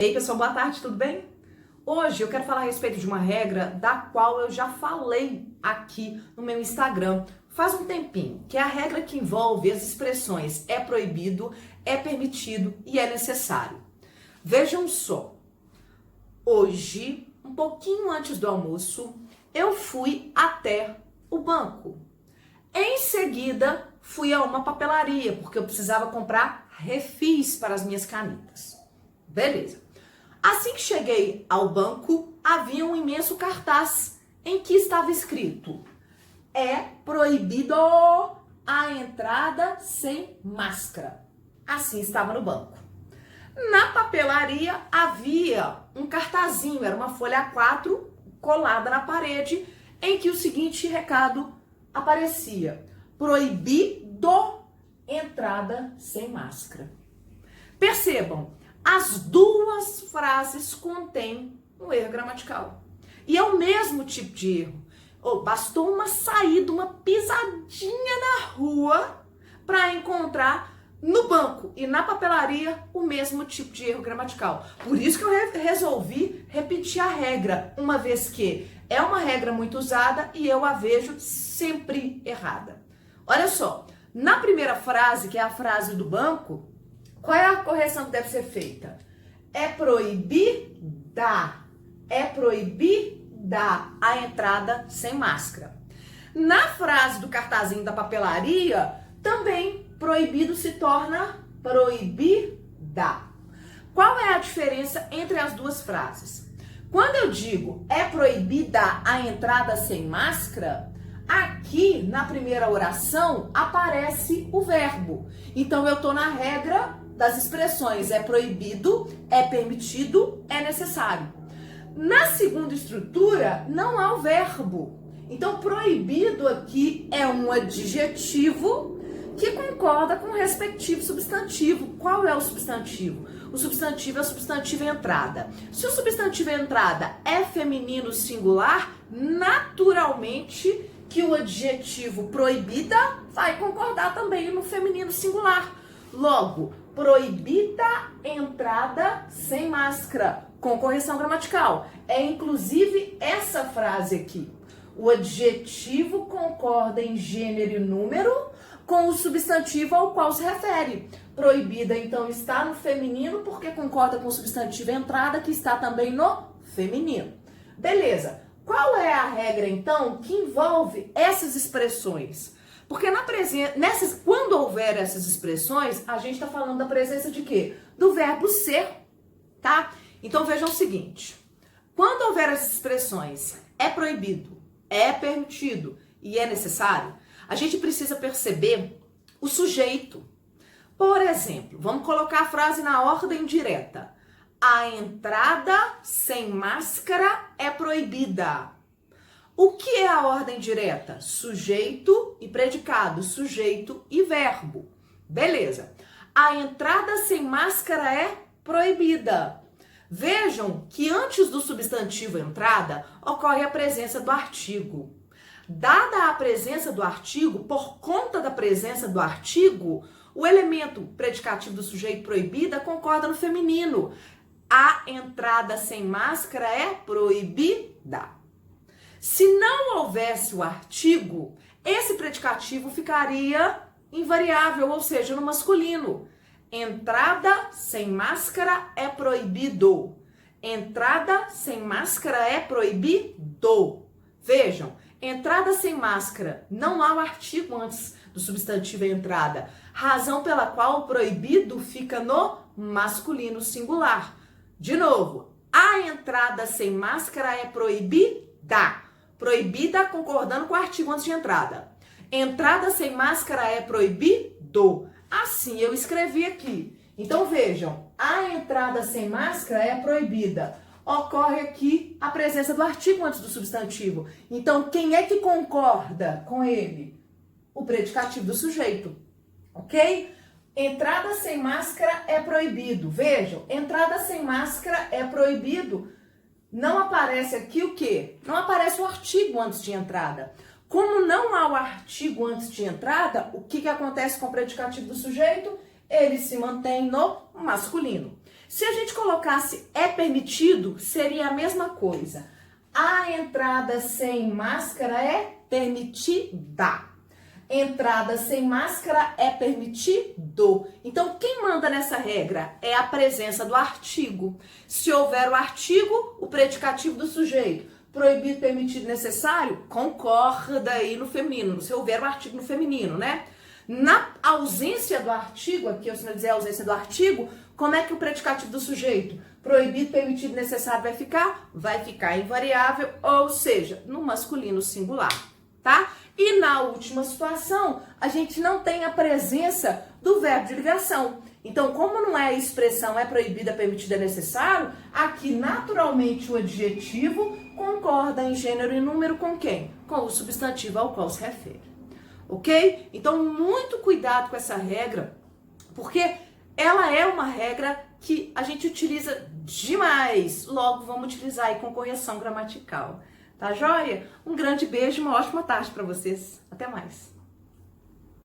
Ei, pessoal, boa tarde, tudo bem? Hoje eu quero falar a respeito de uma regra da qual eu já falei aqui no meu Instagram faz um tempinho, que é a regra que envolve as expressões é proibido, é permitido e é necessário. Vejam só, hoje, um pouquinho antes do almoço, eu fui até o banco. Em seguida, fui a uma papelaria, porque eu precisava comprar refis para as minhas canetas. Beleza. Assim que cheguei ao banco, havia um imenso cartaz em que estava escrito: é proibido a entrada sem máscara. Assim estava no banco. Na papelaria havia um cartazinho, era uma folha A4 colada na parede, em que o seguinte recado aparecia: proibido entrada sem máscara. Percebam, as duas frases contêm um erro gramatical. E é o mesmo tipo de erro. Bastou uma saída, uma pisadinha na rua para encontrar no banco e na papelaria o mesmo tipo de erro gramatical. Por isso que eu resolvi repetir a regra, uma vez que é uma regra muito usada e eu a vejo sempre errada. Olha só, na primeira frase, que é a frase do banco, qual é a correção que deve ser feita? É proibida a entrada sem máscara. Na frase do cartazinho da papelaria, também proibido se torna proibida. Qual é a diferença entre as duas frases? Quando eu digo é proibida a entrada sem máscara, aqui na primeira oração aparece o verbo. Então eu estou na regra das expressões é proibido, é permitido, é necessário. Na segunda estrutura não há o verbo. Então proibido aqui é um adjetivo que concorda com o respectivo substantivo. Qual é o substantivo? O substantivo é o substantivo entrada. Se o substantivo entrada é feminino singular, naturalmente que o adjetivo proibida vai concordar também no feminino singular. Logo, proibida entrada sem máscara, com correção gramatical. É inclusive essa frase aqui. O adjetivo concorda em gênero e número com o substantivo ao qual se refere. Proibida, então, está no feminino porque concorda com o substantivo entrada, que está também no feminino. Beleza. Qual é a regra, então, que envolve essas expressões? Porque quando houver essas expressões, a gente está falando da presença de quê? Do verbo ser, tá? Então vejam o seguinte: quando houver essas expressões, é proibido, é permitido e é necessário, a gente precisa perceber o sujeito. Por exemplo, vamos colocar a frase na ordem direta. A entrada sem máscara é proibida. O que é a ordem direta? Sujeito e predicado, sujeito e verbo. Beleza. A entrada sem máscara é proibida. Vejam que antes do substantivo entrada, ocorre a presença do artigo. Dada a presença do artigo, por conta da presença do artigo, o elemento predicativo do sujeito proibida concorda no feminino. A entrada sem máscara é proibida. Se não houvesse o artigo, esse predicativo ficaria invariável, ou seja, no masculino. Entrada sem máscara é proibido. Entrada sem máscara é proibido. Vejam, entrada sem máscara, não há o artigo antes do substantivo entrada, razão pela qual o proibido fica no masculino singular. De novo, a entrada sem máscara é proibida. Proibida concordando com o artigo antes de entrada. Entrada sem máscara é proibido. Assim eu escrevi aqui. Então vejam, a entrada sem máscara é proibida. Ocorre aqui a presença do artigo antes do substantivo. Então quem é que concorda com ele? O predicativo do sujeito. Ok? Entrada sem máscara é proibido. Vejam, entrada sem máscara é proibido. Não aparece aqui o quê? Não aparece o artigo antes de entrada. Como não há o artigo antes de entrada, o que acontece com o predicativo do sujeito? Ele se mantém no masculino. Se a gente colocasse é permitido, seria a mesma coisa. A entrada sem máscara é permitida. Entrada sem máscara é permitido. Então, quem manda nessa regra é a presença do artigo. Se houver o artigo, o predicativo do sujeito. Proibido, permitido, necessário, concorda aí no feminino. Se houver o artigo no feminino, né? Na ausência do artigo, aqui eu sinalizei a ausência do artigo, como é que o predicativo do sujeito? Proibido, permitido, necessário vai ficar? Vai ficar invariável, ou seja, no masculino singular, tá? E na última situação, a gente não tem a presença do verbo de ligação. Então, como não é a expressão é proibida, permitida, é necessário, aqui naturalmente o adjetivo concorda em gênero e número com quem? Com o substantivo ao qual se refere. Ok? Então, muito cuidado com essa regra, porque ela é uma regra que a gente utiliza demais. Logo, vamos utilizar aí com correção gramatical. Tá joia? Um grande beijo e uma ótima tarde para vocês. Até mais.